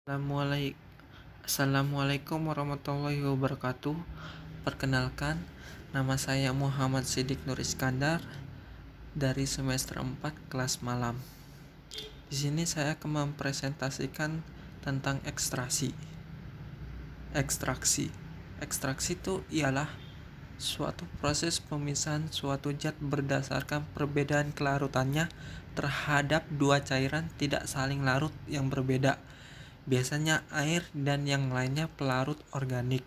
Assalamualaikum warahmatullahi wabarakatuh. Perkenalkan, nama saya Muhammad Siddiq Nur Iskandar dari semester 4 kelas malam. Di sini saya akan mempresentasikan tentang ekstraksi. Ekstraksi itu ialah suatu proses pemisahan suatu zat berdasarkan perbedaan kelarutannya terhadap dua cairan tidak saling larut yang berbeda, biasanya air dan yang lainnya pelarut organik.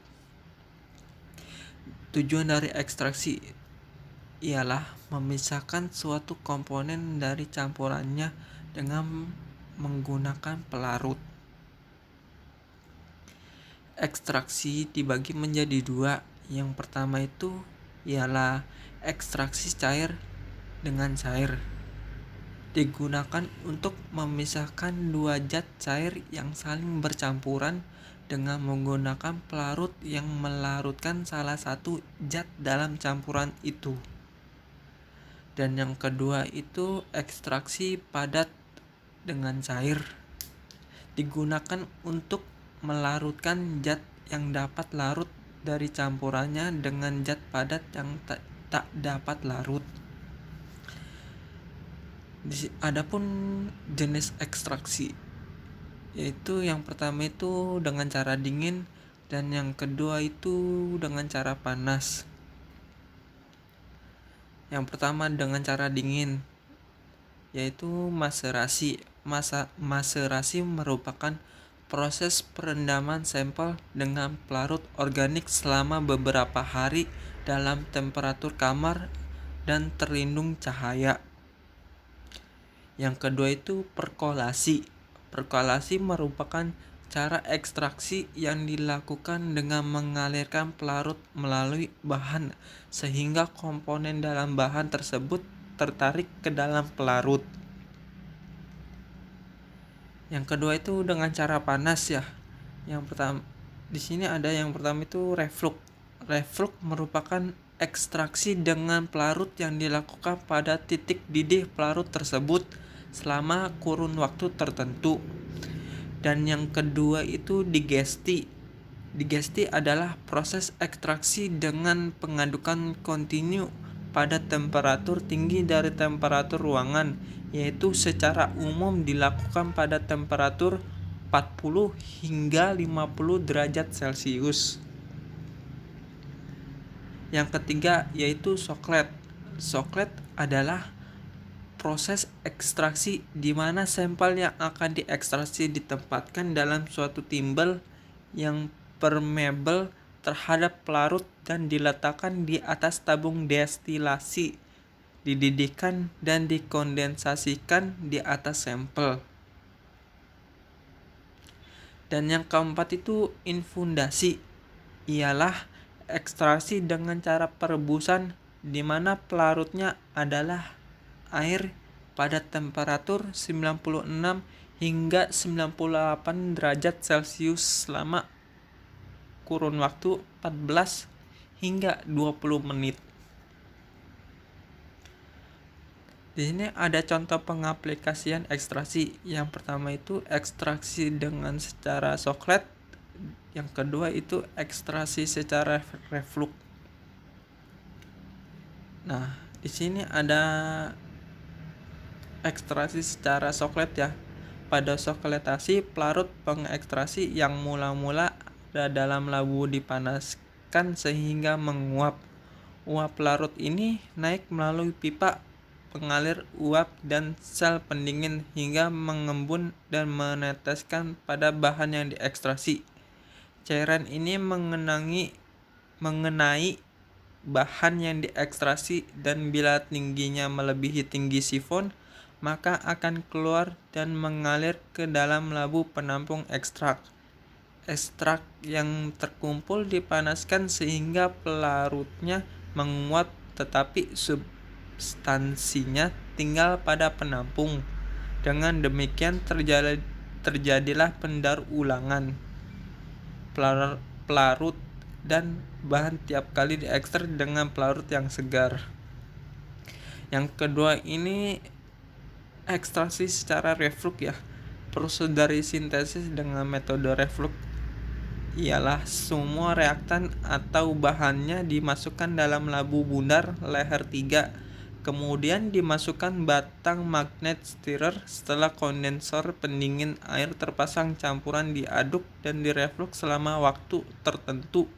Tujuan dari ekstraksi ialah memisahkan suatu komponen dari campurannya dengan menggunakan pelarut. Ekstraksi dibagi menjadi dua. Yang pertama itu ialah ekstraksi cair dengan cair. Digunakan untuk memisahkan dua zat cair yang saling bercampuran dengan menggunakan pelarut yang melarutkan salah satu zat dalam campuran itu. Dan yang kedua itu ekstraksi padat dengan cair. Digunakan untuk melarutkan zat yang dapat larut dari campurannya dengan zat padat yang tak dapat larut. Adapun jenis ekstraksi, yaitu yang pertama itu dengan cara dingin dan yang kedua itu dengan cara panas. Yang pertama dengan cara dingin, yaitu maserasi. Maserasi merupakan proses perendaman sampel dengan pelarut organik selama beberapa hari dalam temperatur kamar dan terlindung cahaya. Yang kedua itu perkolasi. Perkolasi merupakan cara ekstraksi yang dilakukan dengan mengalirkan pelarut melalui bahan sehingga komponen dalam bahan tersebut tertarik ke dalam pelarut. Yang kedua itu dengan cara panas ya. Yang pertama di sini ada yang pertama itu reflux. Reflux merupakan ekstraksi dengan pelarut yang dilakukan pada titik didih pelarut tersebut selama kurun waktu tertentu. Dan yang kedua itu digesti. Digesti adalah proses ekstraksi dengan pengadukan kontinu pada temperatur tinggi dari temperatur ruangan, yaitu secara umum dilakukan pada temperatur 40 hingga 50 derajat Celcius. Yang ketiga yaitu soklet. Soklet adalah proses ekstraksi di mana sampel yang akan diekstraksi ditempatkan dalam suatu timbel yang permeable terhadap pelarut dan diletakkan di atas tabung destilasi, dididihkan dan dikondensasikan di atas sampel. Dan yang keempat itu infundasi, ialah ekstraksi dengan cara perebusan di mana pelarutnya adalah air pada temperatur 96 hingga 98 derajat Celcius selama kurun waktu 14 hingga 20 menit. Di sini ada contoh pengaplikasian ekstraksi. Yang pertama itu ekstraksi dengan secara soklet. Yang kedua itu ekstraksi secara reflux. Nah, di sini ada ekstraksi secara soklet ya. Pada sokletasi, pelarut pengekstraksi yang mula-mula ada dalam labu dipanaskan sehingga menguap. Uap pelarut ini naik melalui pipa pengalir uap dan sel pendingin hingga mengembun dan meneteskan pada bahan yang diekstraksi. Cairan ini mengenai bahan yang diekstraksi dan bila tingginya melebihi tinggi sifon, maka akan keluar dan mengalir ke dalam labu penampung ekstrak. Ekstrak yang terkumpul dipanaskan sehingga pelarutnya menguap tetapi substansinya tinggal pada penampung. Dengan demikian terjadilah pendaur ulangan pelarut dan bahan tiap kali diekstrak dengan pelarut yang segar. Yang kedua ini ekstraksi secara reflux ya. Prosedur sintesis dengan metode reflux ialah semua reaktan atau bahannya dimasukkan dalam labu bundar leher 3, kemudian dimasukkan batang magnet stirrer. Setelah kondensor pendingin air terpasang, campuran diaduk dan direflux selama waktu tertentu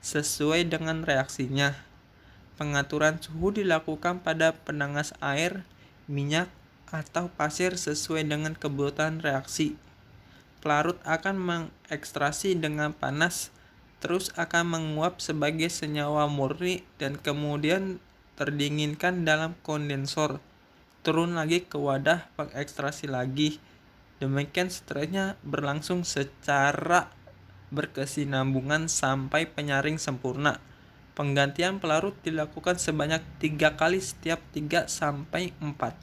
sesuai dengan reaksinya. Pengaturan suhu dilakukan pada penanas air, minyak, atau pasir sesuai dengan kebutuhan reaksi. Pelarut akan mengekstraksi dengan panas, terus akan menguap sebagai senyawa murni dan kemudian terdinginkan dalam kondensor. Turun lagi ke wadah pengekstraksi lagi. Demikian seterusnya berlangsung secara berkesinambungan sampai penyaring sempurna. Penggantian pelarut dilakukan sebanyak 3 kali setiap 3-4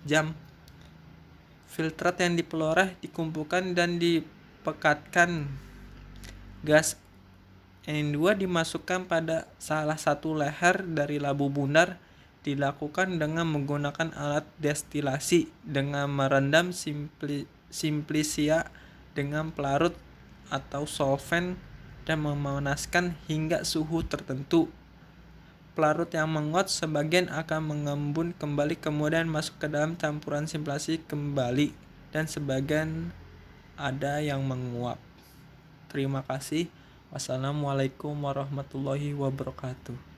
jam. Filtrat yang diperoleh dikumpulkan dan dipekatkan. Gas N2 dimasukkan pada salah satu leher dari labu bundar. Dilakukan dengan menggunakan alat destilasi dengan merendam simplicia dengan pelarut atau solvent dan memanaskan hingga suhu tertentu. Pelarut yang menguap sebagian akan mengembun kembali kemudian masuk ke dalam campuran simplifikasi kembali, dan sebagian ada yang menguap. Terima kasih. Wassalamualaikum warahmatullahi wabarakatuh.